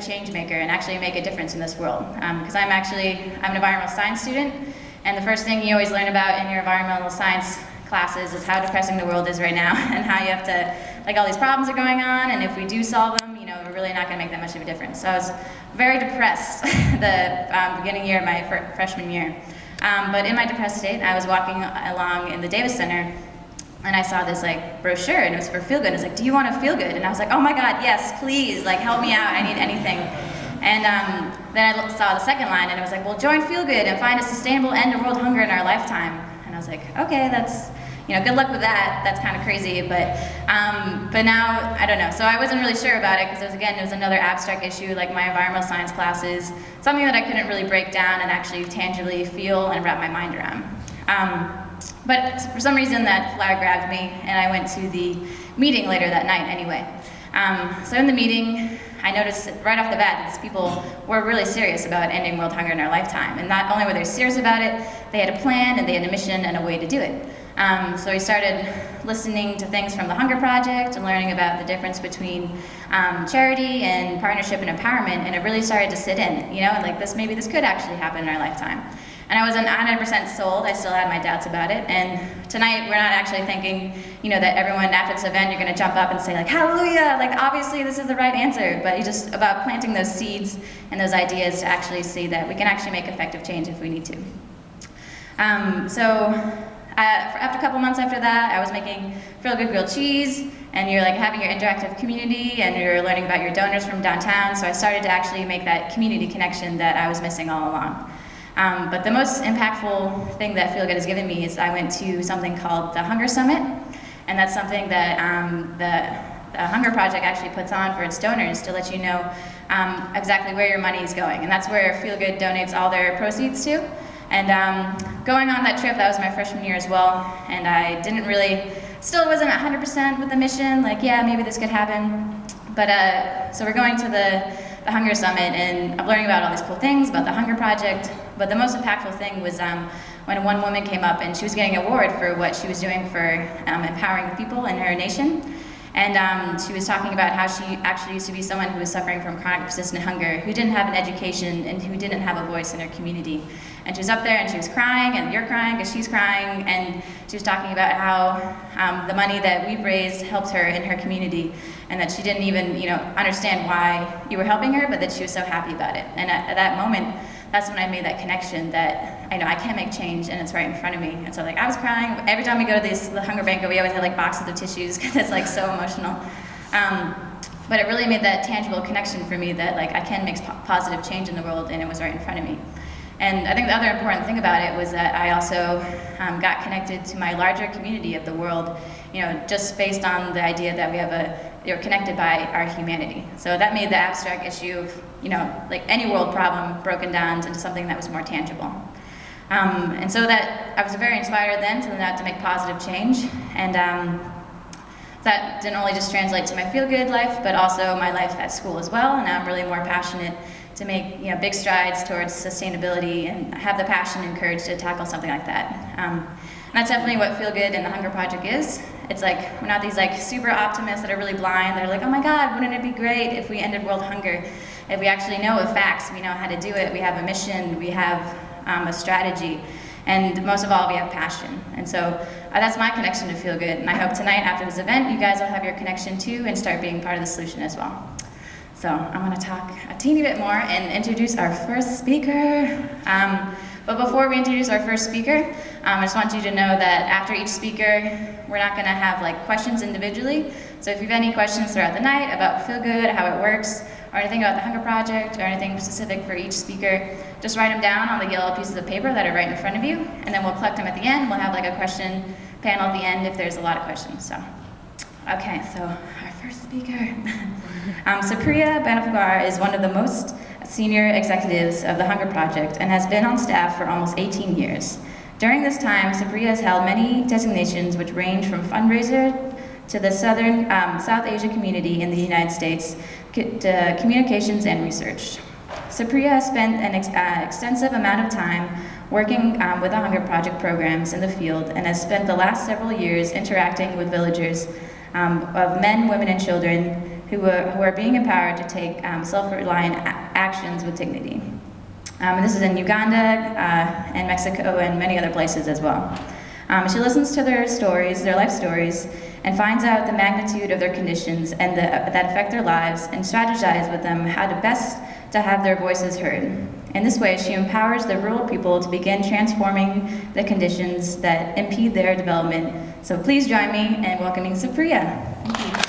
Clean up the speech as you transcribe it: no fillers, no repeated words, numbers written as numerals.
change maker and actually make a difference in this world. Because I'm an environmental science student, and the first thing you always learn about in your environmental science classes is how depressing the world is right now, and how you have to, like, all these problems are going on, and if we do solve them, you know, we're really not going to make that much of a difference. So I was very depressed the beginning year of my freshman year. But in my depressed state, I was walking along in the Davis Center, and I saw this like brochure, and it was for Feel Good. It's like, do you want to feel good? And I was like, oh my God, yes, please, like, help me out. I need anything. And then I saw the second line, and it was like, well, join Feel Good and find a sustainable end to world hunger in our lifetime. And I was like, okay, that's, you know, good luck with that. That's kind of crazy, but now, I don't know. So I wasn't really sure about it, because it was another abstract issue, like my environmental science classes, something that I couldn't really break down and actually tangibly feel and wrap my mind around. But for some reason that flower grabbed me, and I went to the meeting later that night anyway. So in the meeting, I noticed right off the bat that these people were really serious about ending world hunger in our lifetime. And not only were they serious about it, they had a plan and they had a mission and a way to do it. So we started listening to things from the Hunger Project and learning about the difference between charity and partnership and empowerment, and it really started to sit in, you know, like maybe this could actually happen in our lifetime. And I wasn't 100% sold. I still had my doubts about it. And tonight, we're not actually thinking, you know, that everyone after this event, you're going to jump up and say, like, hallelujah, like, obviously this is the right answer. But it's just about planting those seeds and those ideas to actually see that we can actually make effective change if we need to. After a couple months after that, I was making Feel Good grilled cheese, and you're like having your interactive community, and you're learning about your donors from downtown. So I started to actually make that community connection that I was missing all along. But the most impactful thing that Feel Good has given me is I went to something called the Hunger Summit, and that's something that the Hunger Project actually puts on for its donors to let you know exactly where your money is going. And that's where Feel Good donates all their proceeds to. And going on that trip, that was my freshman year as well, and I still wasn't 100% with the mission, like, yeah, maybe this could happen. But so we're going to the Hunger Summit, and I'm learning about all these cool things about the Hunger Project. But the most impactful thing was when one woman came up, and she was getting an award for what she was doing for empowering the people in her nation. And she was talking about how she actually used to be someone who was suffering from chronic persistent hunger, who didn't have an education, and who didn't have a voice in her community. And she was up there, and she was crying, and you're crying because she's crying, and she was talking about how the money that we've raised helped her in her community, and that she didn't even, you know, understand why you were helping her, but that she was so happy about it. And at that moment, that's when I made that connection that I know I can make change, and it's right in front of me. And so, like, I was crying. Every time we go to the Hunger Banquet, we always have like boxes of tissues because it's like so emotional. But it really made that tangible connection for me that, like, I can make positive change in the world, and it was right in front of me. And I think the other important thing about it was that I also got connected to my larger community of the world, you know, just based on the idea that you're connected by our humanity. So that made the abstract issue of, you know, like any world problem broken down into something that was more tangible. And so that I was very inspired then to make positive change. And that didn't only just translate to my Feel Good life, but also my life at school as well. And now I'm really more passionate to make, you know, big strides towards sustainability and have the passion and courage to tackle something like that. And that's definitely what Feel Good and the Hunger Project is. It's like, we're not these like super optimists that are really blind, that are like, oh my God, wouldn't it be great if we ended world hunger? If we actually know of facts, we know how to do it, we have a mission, we have a strategy, and most of all, we have passion. And so that's my connection to Feel Good, and I hope tonight after this event, you guys will have your connection too and start being part of the solution as well. So I'm going to talk a teeny bit more and introduce our first speaker. But before we introduce our first speaker, I just want you to know that after each speaker, we're not going to have like questions individually. So if you have any questions throughout the night about Feel Good, how it works, or anything about the Hunger Project, or anything specific for each speaker, just write them down on the yellow pieces of paper that are right in front of you, and then we'll collect them at the end. We'll have like a question panel at the end if there's a lot of questions. So, okay, so our first speaker. Supriya Banavalikar is one of the most senior executives of the Hunger Project and has been on staff for almost 18 years. During this time, Supriya has held many designations which range from fundraiser to the South Asia community in the United States, to communications and research. Supriya has spent an extensive amount of time working with the Hunger Project programs in the field and has spent the last several years interacting with villagers of men, women, and children who are being empowered to take self-reliant actions with dignity. And this is in Uganda and Mexico and many other places as well. She listens to their stories, their life stories, and finds out the magnitude of their conditions and that affect their lives, and strategize with them how to best to have their voices heard. In this way, she empowers the rural people to begin transforming the conditions that impede their development. So please join me in welcoming Supriya. Thank you.